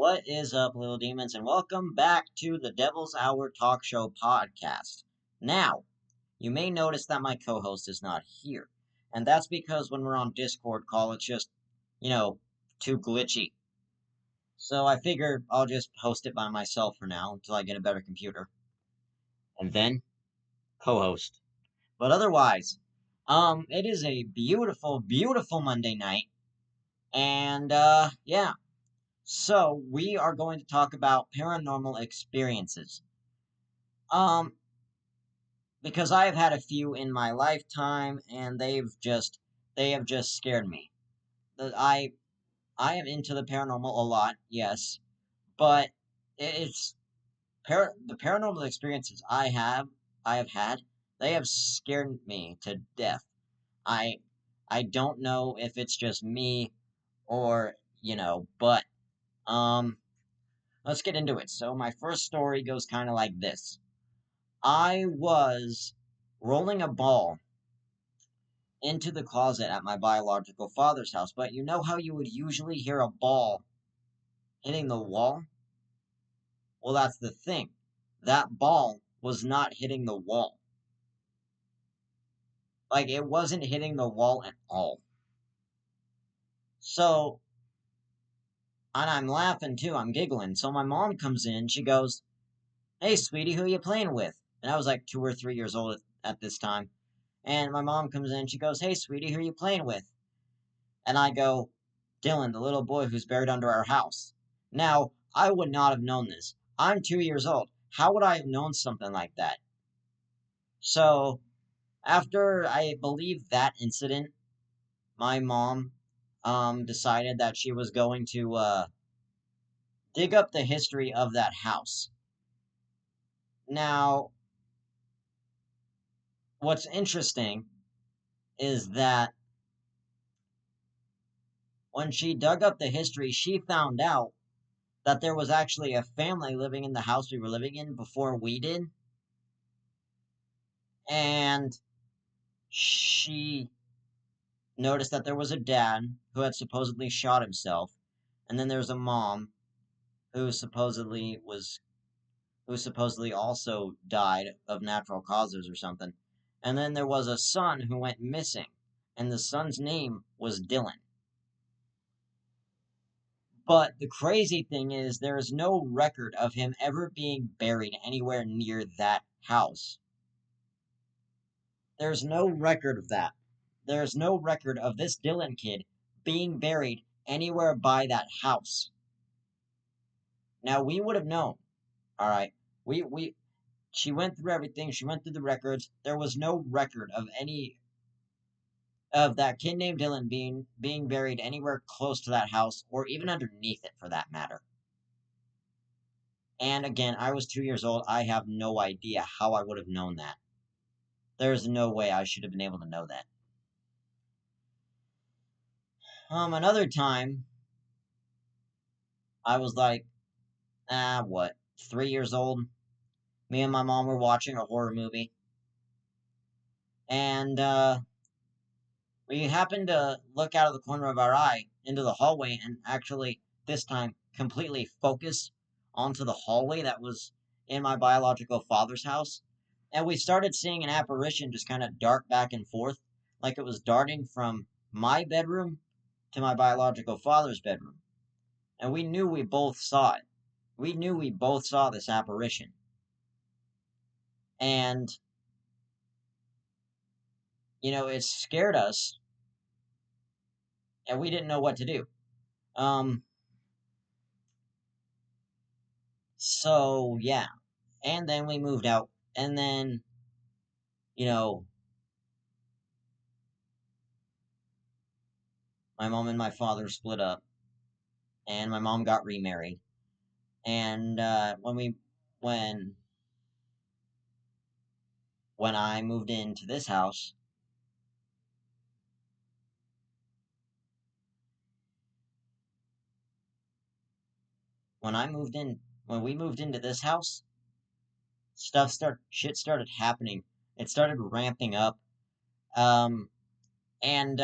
What is up, little demons, and welcome back to the Devil's Hour Talk Show podcast. Now, you may notice that my co-host is not here, and that's because when we're on Discord call, it's just, too glitchy. So I figured I'll just host it by myself for now until I get a better computer, and then co-host. But otherwise, it is a beautiful, beautiful Monday night, and yeah. So we are going to talk about paranormal experiences. Um, because I have had a few in my lifetime, and they have just scared me. The- I I am into the paranormal a lot, yes, but it's the paranormal experiences I have had, they have scared me to death. I I don't know if it's just me or but um let's get into it. So my first story goes kind of like this. I was rolling a ball into the closet at my biological father's house, but you know how you would usually hear a ball hitting the wall? Well, that's the thing. That ball was not hitting the wall. Like, it wasn't hitting the wall at all. So, and I'm laughing too, I'm giggling. So my mom comes in, she goes, "Hey, sweetie, who you playing with?" And I was like 2 or 3 years old at this time. And my mom comes in, she goes, "Hey, sweetie, who you playing with?" And I go, "Dylan, the little boy who's buried under our house." Now, I would not have known this. I'm 2 years old. How would I have known something like that? So, after I believe that incident, my mom decided that she was going to dig up the history of that house. Now, what's interesting is that when she dug up the history, she found out that there was actually a family living in the house we were living in before we did. And she noticed that there was a dad who had supposedly shot himself, and then there was a mom who supposedly also died of natural causes or something. And then there was a son who went missing, and the son's name was Dylan. But the crazy thing is, there is no record of him ever being buried anywhere near that house. There's no record of that. There's no record of this Dylan kid being buried anywhere by that house. Now we would have known. All right. We she went through everything. She went through the records. There was no record of any of that kid named Dylan being buried anywhere close to that house or even underneath it for that matter. And again, I was 2 years old. I have no idea how I would have known that. There's no way I should have been able to know that. Another time I was like, what, 3 years old? Me and my mom were watching a horror movie, and we happened to look out of the corner of our eye into the hallway and actually, this time, completely focus onto the hallway that was in my biological father's house. And we started seeing an apparition just kind of dart back and forth, like it was darting from my bedroom to my biological father's bedroom. And we knew we both saw it. We knew we both saw this apparition. And, it scared us, and we didn't know what to do. Um, so yeah. And then we moved out, and then, you know, my mom and my father split up, and my mom got remarried. And when when I moved into this house, when we moved into this house, shit started happening. It started ramping up. Um, and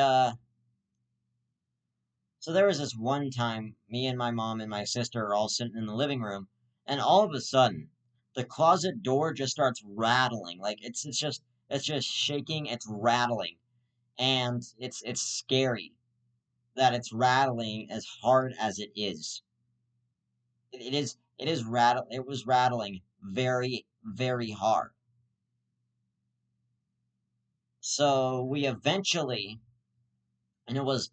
So there was this one time, me and my mom and my sister are all sitting in the living room, and all of a sudden, the closet door just starts rattling. Like it's just shaking, it's rattling, and it's scary that it's rattling as hard as it is. It was rattling very, very hard. So we eventually, and it was,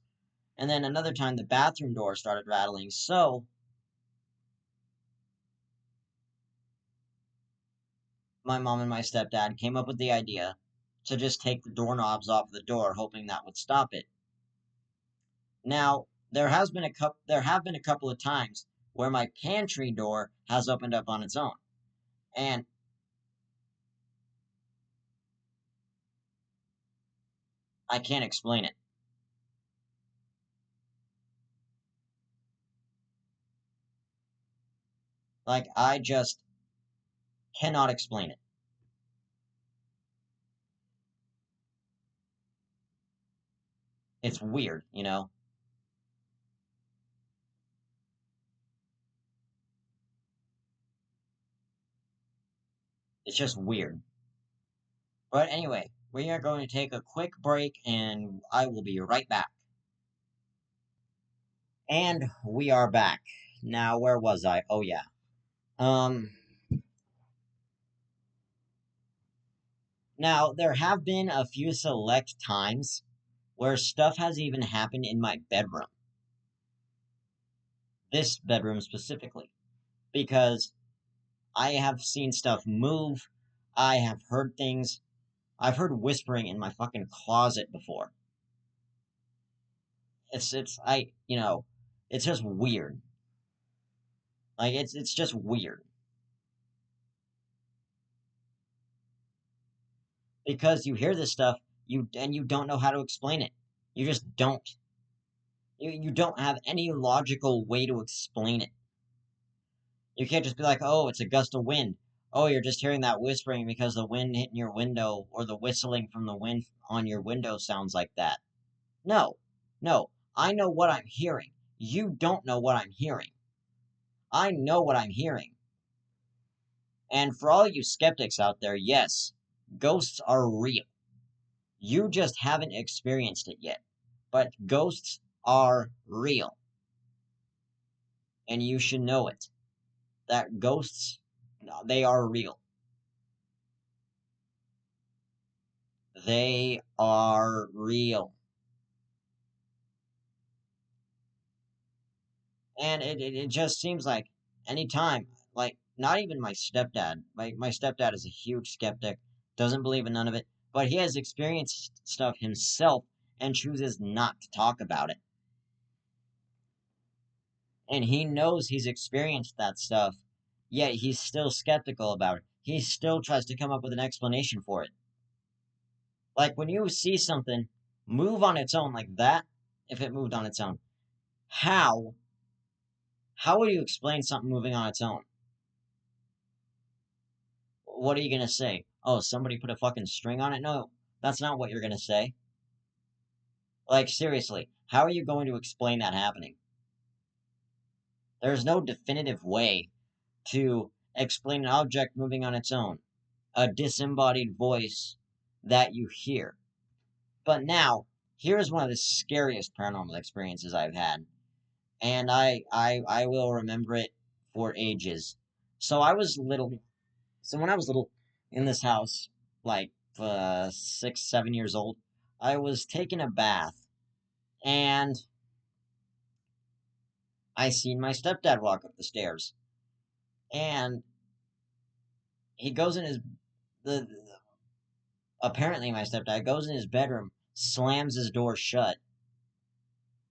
and then another time the bathroom door started rattling. So my mom and my stepdad came up with the idea to just take the doorknobs off the door, hoping that would stop it. Now, there have been a couple of times where my pantry door has opened up on its own. And I can't explain it. Like I just cannot explain it. It's weird, you know? It's just weird. But anyway, we are going to take a quick break and I will be right back. And we are back. Now, where was I? Oh yeah. Um Now there have been a few select times where stuff has even happened in my bedroom. This bedroom specifically, because I have seen stuff move. I have heard things. I've heard whispering in my fucking closet before. It's just weird. Like it's just weird because you hear this stuff you don't know how to explain it. You just don't. You don't have any logical way to explain it. You can't just be like, "Oh, it's a gust of wind." Oh, you're just hearing that whispering because the wind hitting your window or the whistling from the wind on your window sounds like that. No. No. I know what I'm hearing. You don't know what I'm hearing. I know what I'm hearing. And for all you skeptics out there, yes, ghosts are real. You just haven't experienced it yet. But ghosts are real. And you should know it. That ghosts, they are real. They are real. And it just seems like anytime, like, not even my stepdad. My stepdad is a huge skeptic, doesn't believe in none of it, but he has experienced stuff himself and chooses not to talk about it. And he knows he's experienced that stuff, yet he's still skeptical about it. He still tries to come up with an explanation for it. Like when you see something move on its own like that, if it moved on its own, how how would you explain something moving on its own? What are you gonna say? Oh, somebody put a fucking string on it? No, that's not what you're gonna say. Like seriously, how are you going to explain that happening? There's no definitive way to explain an object moving on its own, a disembodied voice that you hear. But now, here's one of the scariest paranormal experiences I've had, and I will remember it for ages. So I was little. So when I was little in this house, like 6, 7 years old, I was taking a bath, and I seen my stepdad walk up the stairs, and he goes in his the apparently my stepdad goes in his bedroom, slams his door shut,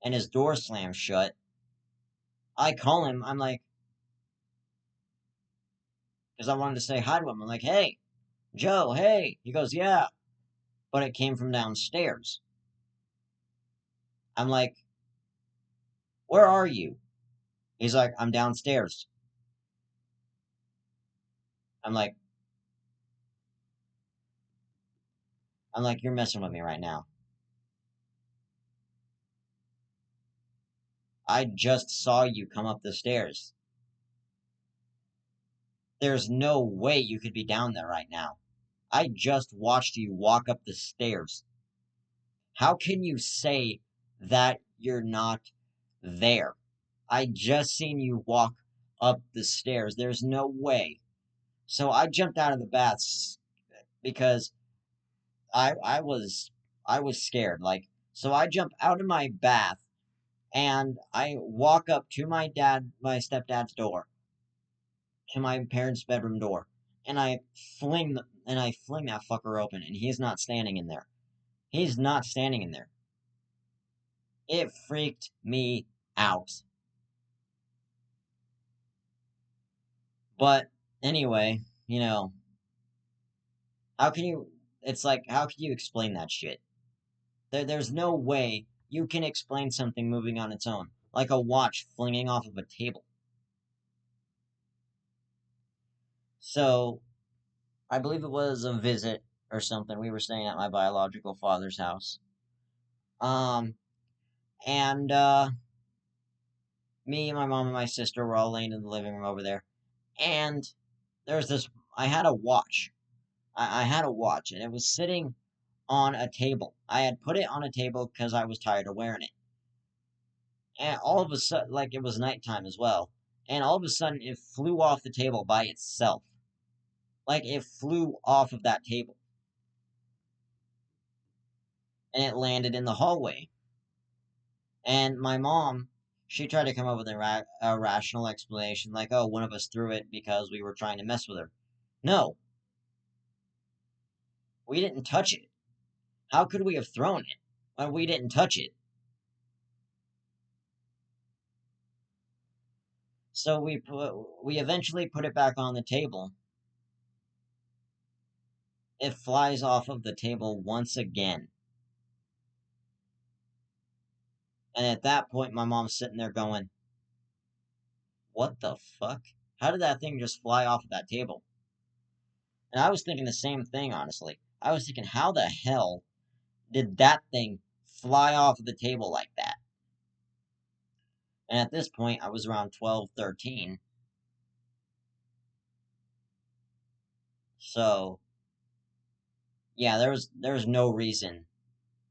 and his door slams shut. I call him. I'm like, because I wanted to say hi to him. I'm like, hey, Joe, hey. He goes, yeah, but it came from downstairs. I'm like, where are you? He's like, I'm downstairs. I'm like, you're messing with me right now. I just saw you come up the stairs. There's no way you could be down there right now. I just watched you walk up the stairs. How can you say that you're not there? I just seen you walk up the stairs. There's no way. So I jumped out of the bath because I was scared. Like, so I jump out of my bath and I walk up to my stepdad's door, to my parents' bedroom door, and I fling that fucker open, and he's not standing in there. He's not standing in there. It freaked me out. But anyway, how can you? It's like, how can you explain that shit? There's no way you can explain something moving on its own, like a watch flinging off of a table. So, I believe it was a visit or something. We were staying at my biological father's house. Um, and me, my mom, and my sister were all laying in the living room over there. And there's this. I had a watch. I had a watch, and it was sitting on a table. I had put it on a table because I was tired of wearing it. And all of a sudden, like, it was nighttime as well. And all of a sudden, it flew off the table by itself. Like, it flew off of that table. And it landed in the hallway. And my mom, she tried to come up with a rational explanation, like, oh, one of us threw it because we were trying to mess with her. No, we didn't touch it. How could we have thrown it when we didn't touch it? So we eventually put it back on the table. It flies off of the table once again. And at that point, my mom's sitting there going, what the fuck? How did that thing just fly off of that table? And I was thinking the same thing, honestly. I was thinking, how the hell did that thing fly off of the table like that? And at this point, I was around 12, 13. So, yeah, there was no reason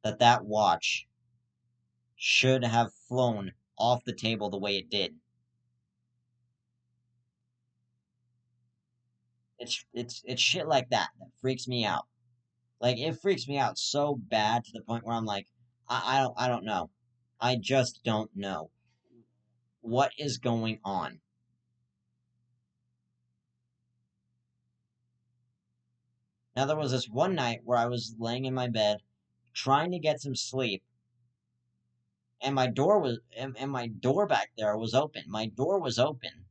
that that watch should have flown off the table the way it did. It's shit like that freaks me out. Like, it freaks me out so bad to the point where I'm like, I don't know. I just don't know what is going on. Now there was this one night where I was laying in my bed trying to get some sleep, and my door back there was open. My door was open,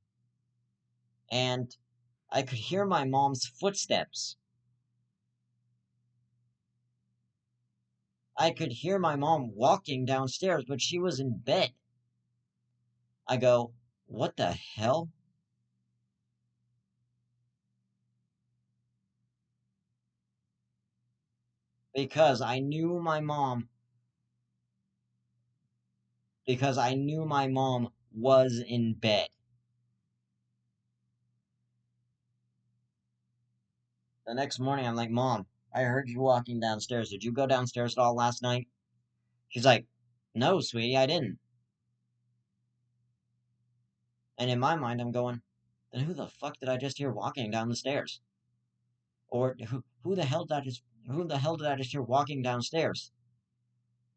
and I could hear my mom's footsteps. I could hear my mom walking downstairs, but she was in bed. I go, what the hell? Because I knew my mom because I knew my mom was in bed. The next morning, I'm like, Mom, I heard you walking downstairs. Did you go downstairs at all last night? She's like, No, sweetie, I didn't. And in my mind, I'm going, Then who the fuck did I just hear walking down the stairs? Or who the hell did I just hear walking downstairs?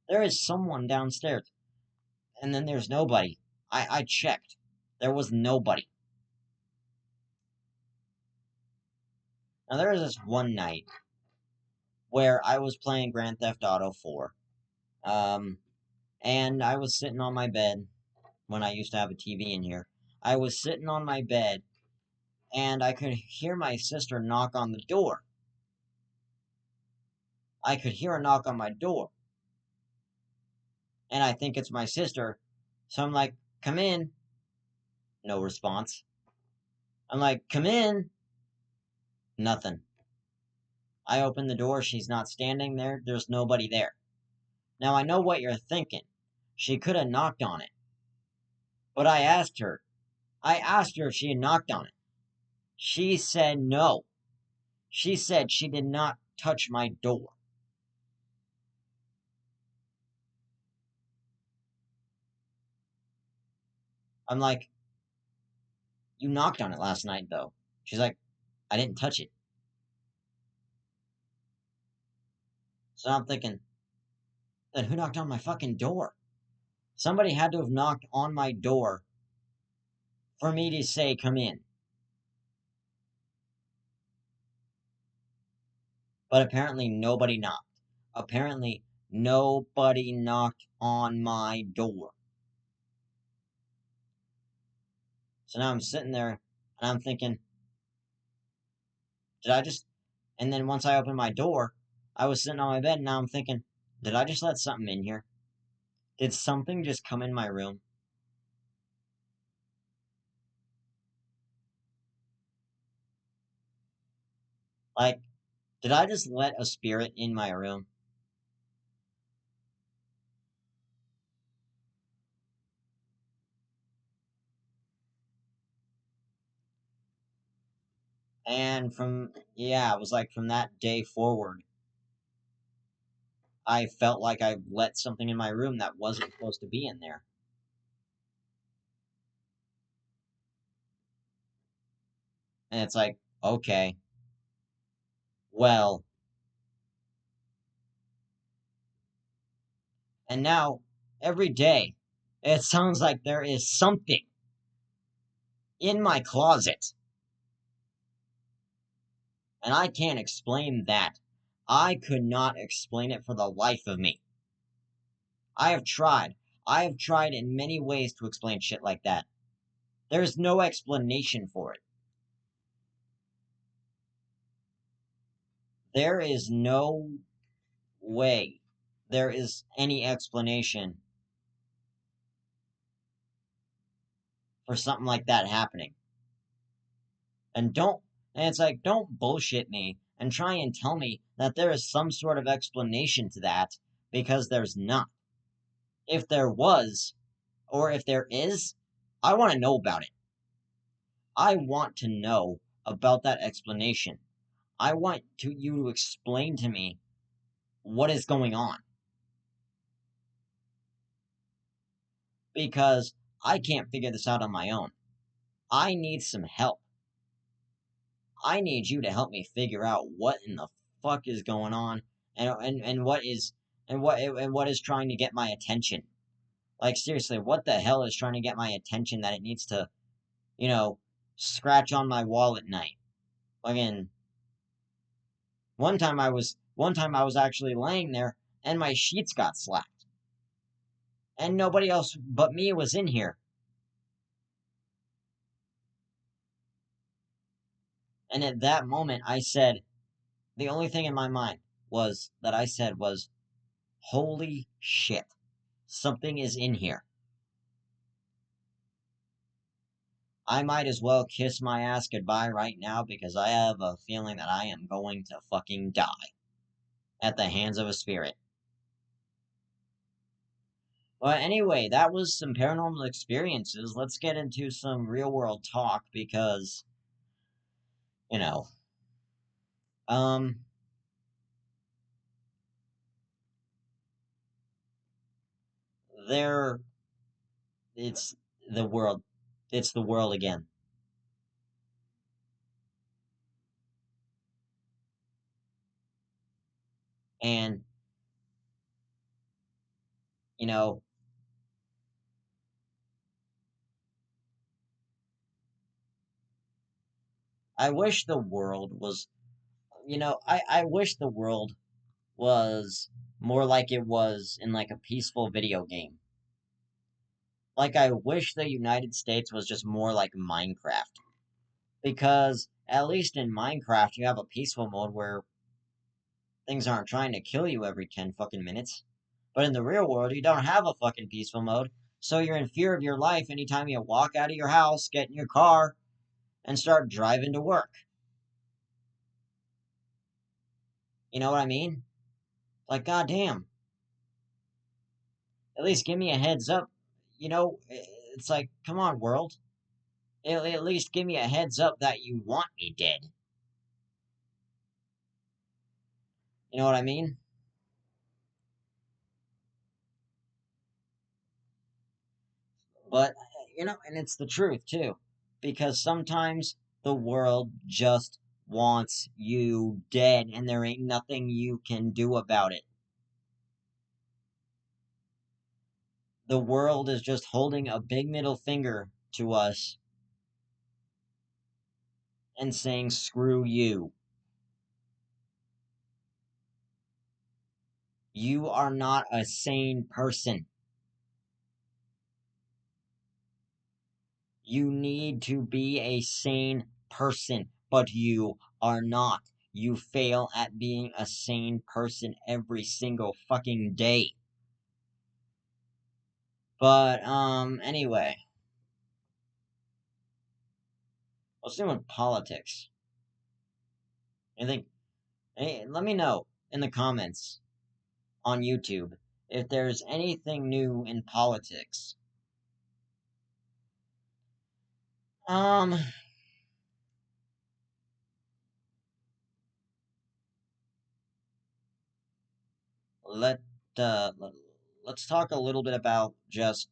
There is someone downstairs. And then there's nobody. I checked. There was nobody. Now there was this one night where I was playing Grand Theft Auto 4. Um, and I was sitting on my bed when I used to have a TV in here. I was sitting on my bed and I could hear my sister knock on the door. I could hear her knock on my door. And I think it's my sister. So I'm like, come in. No response. I'm like, come in. Nothing. I open the door. She's not standing there. There's nobody there. Now I know what you're thinking. She could have knocked on it. But I asked her if she had knocked on it. She said no. She said she did not touch my door. I'm like, you knocked on it last night, though. She's like, I didn't touch it. So I'm thinking, then who knocked on my fucking door? Somebody had to have knocked on my door for me to say, come in. But apparently nobody knocked. Apparently nobody knocked on my door. So now I'm sitting there and I'm thinking, did I just. And then once I opened my door, I was sitting on my bed and now I'm thinking, did I just let something in here? Did something just come in my room? Like, did I just let a spirit in my room? And yeah, it was like from that day forward, I felt like I let something in my room that wasn't supposed to be in there. And it's like, okay, well, and now every day, it sounds like there is something in my closet. And I can't explain that. I could not explain it for the life of me. I have tried. I have tried in many ways to explain shit like that. There's no explanation for it. There is no way there is any explanation for something like that happening. And it's like, don't bullshit me and try and tell me that there is some sort of explanation to that, because there's not. If there was, or if there is, I want to know about it. I want to know about that explanation. I want you to explain to me what is going on, because I can't figure this out on my own. I need some help. I need you to help me figure out what in the fuck is going on, and what is trying to get my attention. Like, seriously, what the hell is trying to get my attention that it needs to, you know, scratch on my wall at night? Again, one time I was actually laying there and my sheets got slapped. And nobody else but me was in here. And at that moment I said, the only thing in my mind was that I said was, holy shit, something is in here. I might as well kiss my ass goodbye right now, because I have a feeling that I am going to fucking die at the hands of a spirit. But anyway, that was some paranormal experiences. Let's get into some real world talk, because, you know, um, there, it's the world. It's the world again. And, you know, I wish the world was, I wish the world was more like it was in like a peaceful video game. Like, I wish the United States was just more like Minecraft. Because at least in Minecraft, you have a peaceful mode where things aren't trying to kill you every 10 fucking minutes. But in the real world, you don't have a fucking peaceful mode. So you're in fear of your life anytime you walk out of your house, get in your car, and start driving to work. You know what I mean? Like, goddamn. At least give me a heads up. You know, it's like, come on, world. At least give me a heads up that you want me dead. You know what I mean? But, and it's the truth, too. Because sometimes the world just wants you dead, and there ain't nothing you can do about it. The world is just holding a big middle finger to us and saying, screw you. You are not a sane person. You need to be a sane person, but you are not. You fail at being a sane person every single fucking day. But, anyway, let's do with politics. Anything, hey, let me know in the comments on YouTube if there's anything new in politics. Um, let, uh, let, let's talk a little bit about just,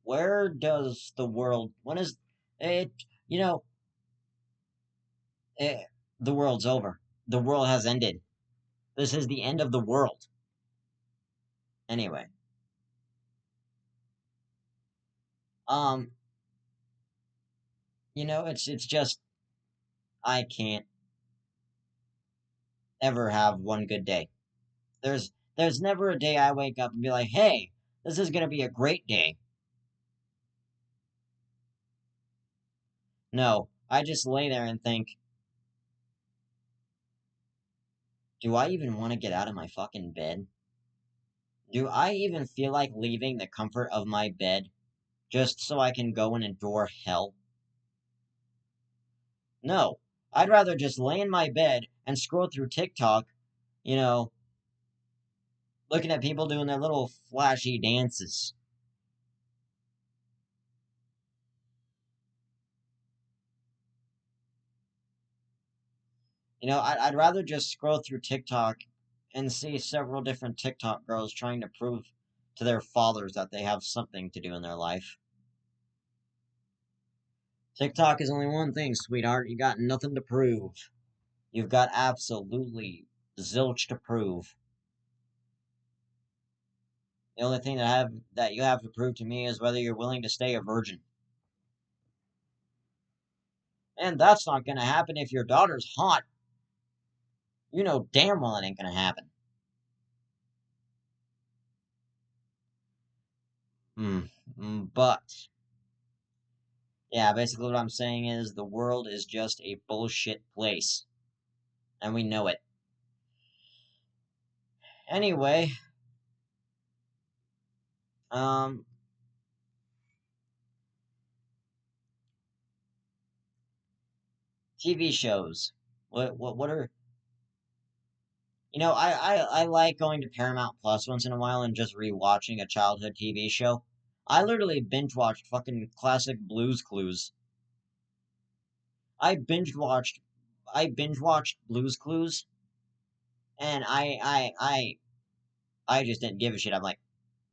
where does the world, when is it, you know, it, the world's over. The world has ended. This is the end of the world. Anyway, um, it's just, I can't ever have one good day. There's never a day I wake up and be like, hey, this is gonna be a great day. No, I just lay there and think, do I even want to get out of my fucking bed? Do I even feel like leaving the comfort of my bed just so I can go and endure hell? No, I'd rather just lay in my bed and scroll through TikTok, you know, looking at people doing their little flashy dances. I'd rather just scroll through TikTok and see several different TikTok girls trying to prove to their fathers that they have something to do in their life. TikTok is only one thing, sweetheart. You got nothing to prove. You've got absolutely zilch to prove. The only thing that you have to prove to me is whether you're willing to stay a virgin. And that's not gonna happen if your daughter's hot. You know damn well it ain't gonna happen. Hmm. But yeah, basically what I'm saying is the world is just a bullshit place. And we know it. Anyway, um, TV shows. What are I like going to Paramount Plus once in a while and just rewatching a childhood TV show. I literally binge watched fucking classic Blues Clues. I binge watched I binge watched Blues Clues and I just didn't give a shit. I'm like,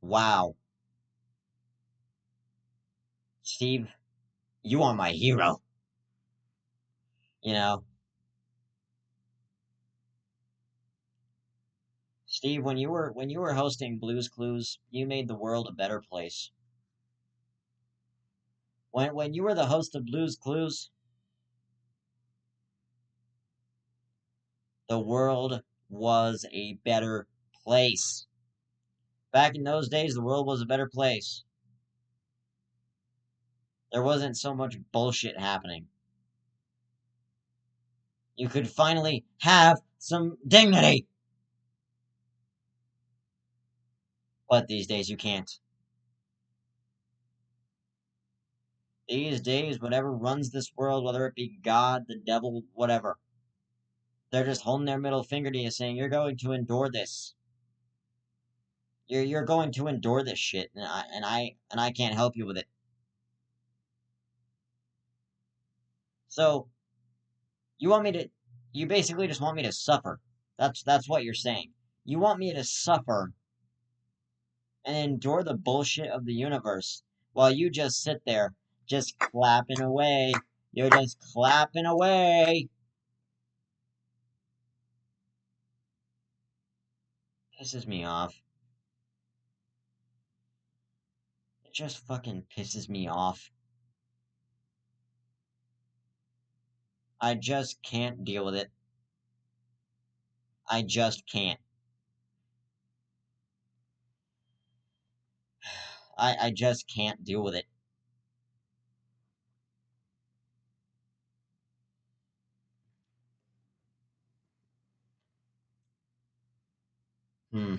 wow, Steve, you are my hero. You know, Steve, when you were hosting Blues Clues, you made the world a better place. When you were the host of Blues Clues, the world was a better place. Back in those days, the world was a better place. There wasn't so much bullshit happening. You could finally have some dignity. But these days you can't. These days, whatever runs this world, whether it be God, the devil, whatever, They're just holding their middle finger to you saying, you're going to endure this. You're going to endure this shit, and I can't help you with it. So, you want me to, you basically just want me to suffer. That's what you're saying. You want me to suffer and endure the bullshit of the universe while you just sit there, just clapping away. You're just clapping away. Pisses me off. It just fucking pisses me off. I just can't deal with it. I just can't. I just can't deal with it. Hmm.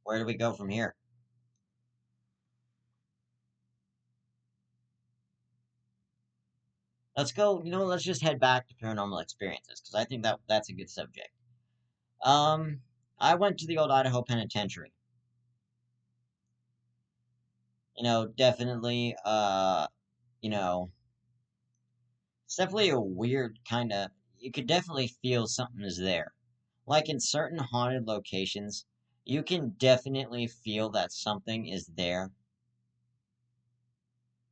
Where do we go from here? Let's go, let's just head back to paranormal experiences, because I think that's a good subject. Um, I went to the old Idaho Penitentiary. Definitely, you know, it's definitely a weird kind of, you could definitely feel something is there. Like in certain haunted locations, you can definitely feel that something is there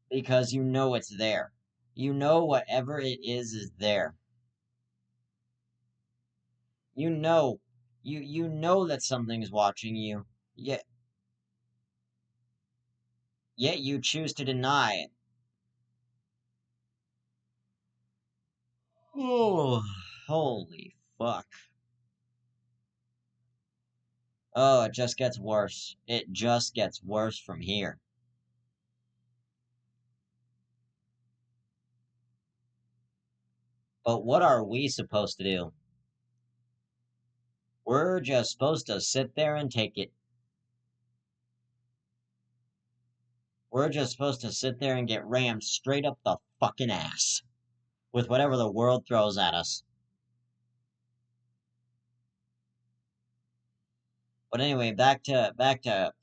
because you know it's there. You know whatever it is there. You know, you know that something's watching you, yet yet you choose to deny it. Oh, holy fuck. Oh, it just gets worse. It just gets worse from here. But what are we supposed to do? We're just supposed to sit there and take it. We're just supposed to sit there and get rammed straight up the fucking ass with whatever the world throws at us. But anyway, back to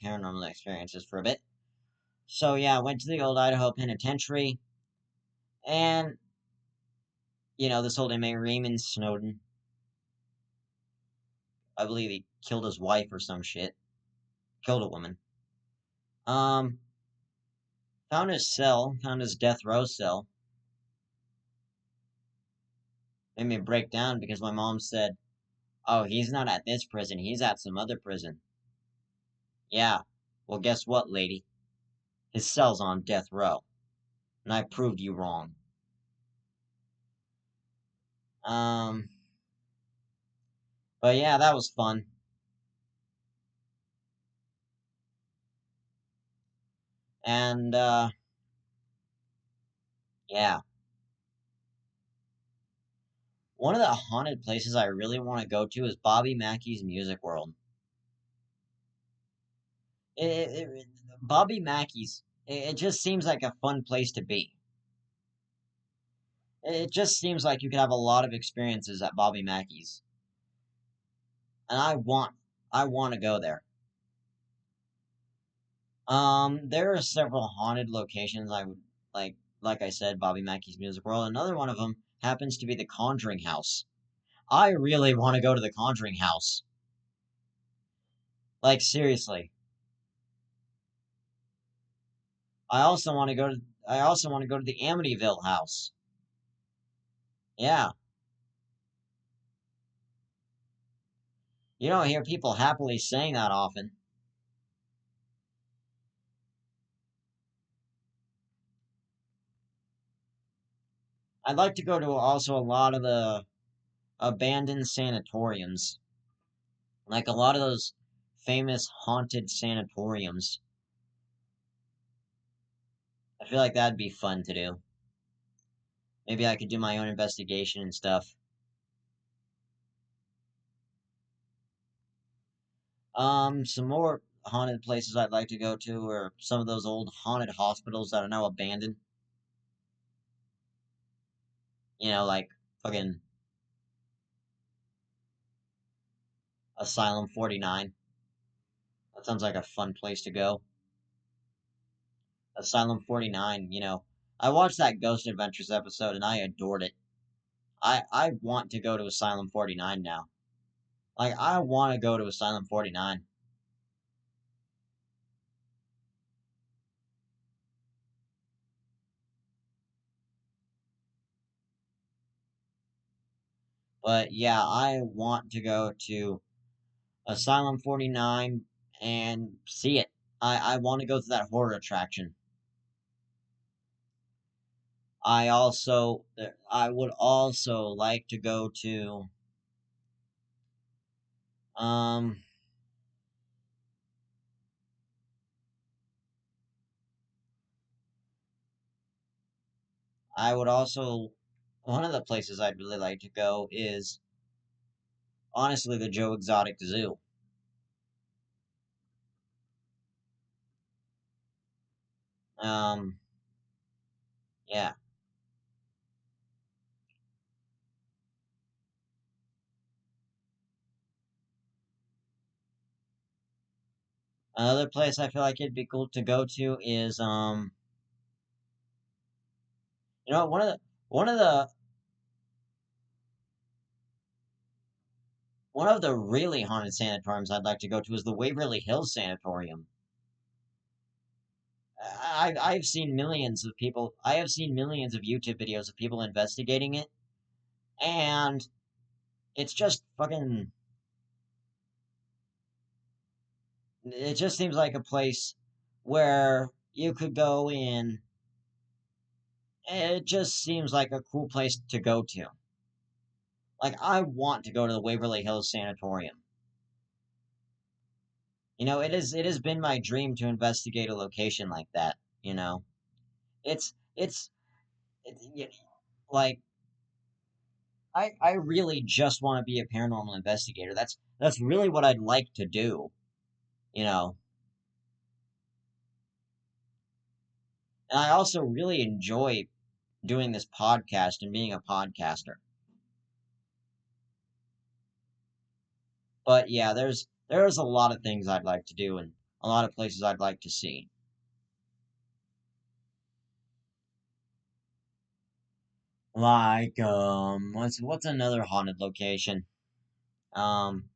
paranormal experiences for a bit. So yeah, I went to the old Idaho Penitentiary, and this old inmate Raymond Snowden, I believe he killed his wife or some shit, killed a woman. Um, found his death row cell. Made me break down because my mom said, "Oh, he's not at this prison. He's at some other prison." Yeah. Well, guess what, lady? His cell's on death row, and I proved you wrong. Um, but yeah, that was fun. And yeah, one of the haunted places I really want to go to is Bobby Mackey's Music World. Bobby Mackey's. It just seems like a fun place to be. It just seems like you could have a lot of experiences at Bobby Mackey's, and I want to go there. There are several haunted locations I would like I said, Bobby Mackey's Music World. Another one of them happens to be the Conjuring House. I really want to go to the Conjuring House. Like seriously. I also want to go to the Amityville house. Yeah. You don't hear people happily saying that often. I'd like to go to also a lot of the abandoned sanatoriums. Like a lot of those famous haunted sanatoriums. I feel like that'd be fun to do. Maybe I could do my own investigation and stuff. Some more. haunted places I'd like to go to are some of those old haunted hospitals that are now abandoned. You know, like fucking Asylum 49. That sounds like a fun place to go. Asylum 49, I watched that Ghost Adventures episode and I adored it. I want to go to Asylum 49 now. Like, I want to go to Asylum 49. But yeah, I want to go to Asylum 49 and see it. I want to go to that horror attraction. I would also like to go to, um, I would also, one of the places I'd really like to go is, honestly, the Joe Exotic Zoo. Um, yeah. Another place I feel like it'd be cool to go to is, one of the really haunted sanatoriums I'd like to go to is the Waverly Hills Sanatorium. I've seen millions of people. I have seen millions of YouTube videos of people investigating it, and it's just fucking. It just seems like a place where you could go in. It just seems like a cool place to go to. Like, I want to go to the Waverly Hills Sanatorium. It has been my dream to investigate a location like that. You know, it's like I really just want to be a paranormal investigator. That's really what I'd like to do. You know, and I also really enjoy doing this podcast and being a podcaster. But yeah, there's a lot of things I'd like to do and a lot of places I'd like to see. Like what's another haunted location? Um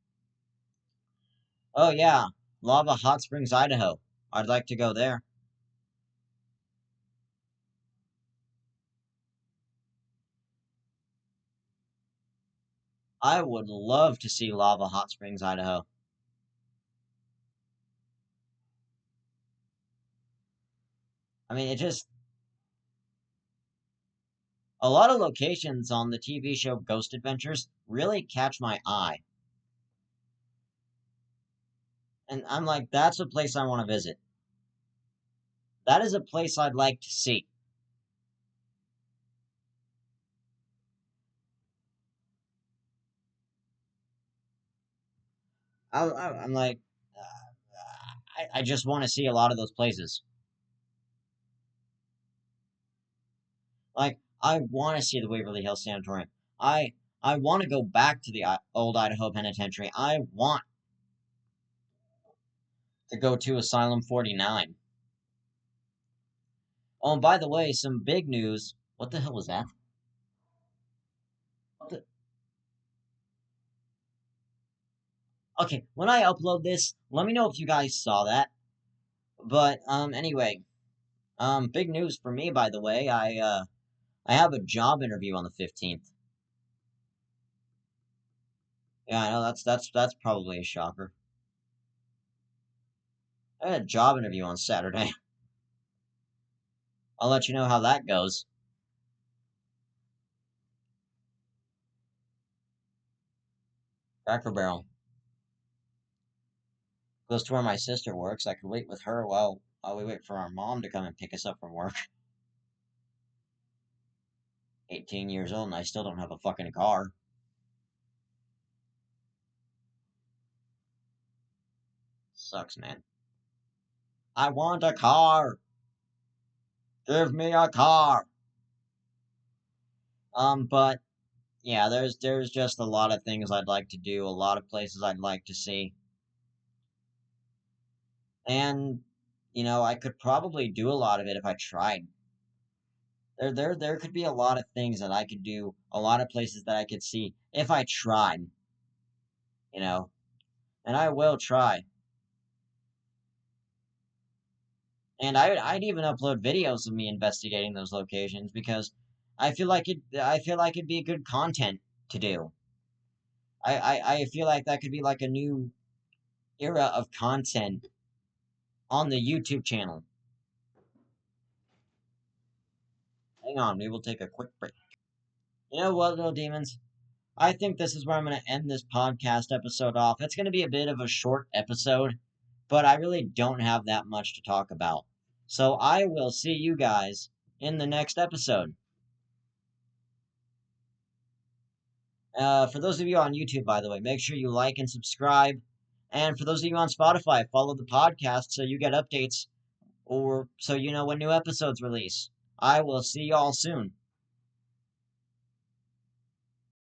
oh yeah, Lava Hot Springs, Idaho. I'd like to go there. I would love to see Lava Hot Springs, Idaho. I mean, it just a lot of locations on the TV show Ghost Adventures really catch my eye. And I'm like, that's a place I want to visit. That is a place I'd like to see. I'm like, I just want to see a lot of those places. Like, I want to see the Waverly Hills Sanatorium. I want to go back to the old Idaho Penitentiary. I want to go to Asylum 49. Oh, and by the way, some big news. What the hell was that? What the... Okay, when I upload this, let me know if you guys saw that. But anyway, big news for me, by the way. I have a job interview on the 15th. Yeah, I know that's probably a shocker. I had a job interview on Saturday. I'll let you know how that goes. Cracker Barrel goes to where my sister works. I could wait with her while we wait for our mom to come and pick us up from work. 18 years old and I still don't have a fucking car. Sucks, man. I want a car. Give me a car. But yeah, there's just a lot of things I'd like to do, a lot of places I'd like to see. And I could probably do a lot of it if I tried. There could be a lot of things that I could do, a lot of places that I could see if I tried, you know. And I will try. And I'd even upload videos of me investigating those locations because I feel like it'd be good content to do. I feel like that could be like a new era of content on the YouTube channel. Hang on, we will take a quick break. You know what, little demons? I think this is where I'm going to end this podcast episode off. It's going to be a bit of a short episode, but I really don't have that much to talk about. So I will see you guys in the next episode. For those of you on YouTube, by the way, make sure you like and subscribe. And for those of you on Spotify, follow the podcast so you get updates or so you know when new episodes release. I will see y'all soon.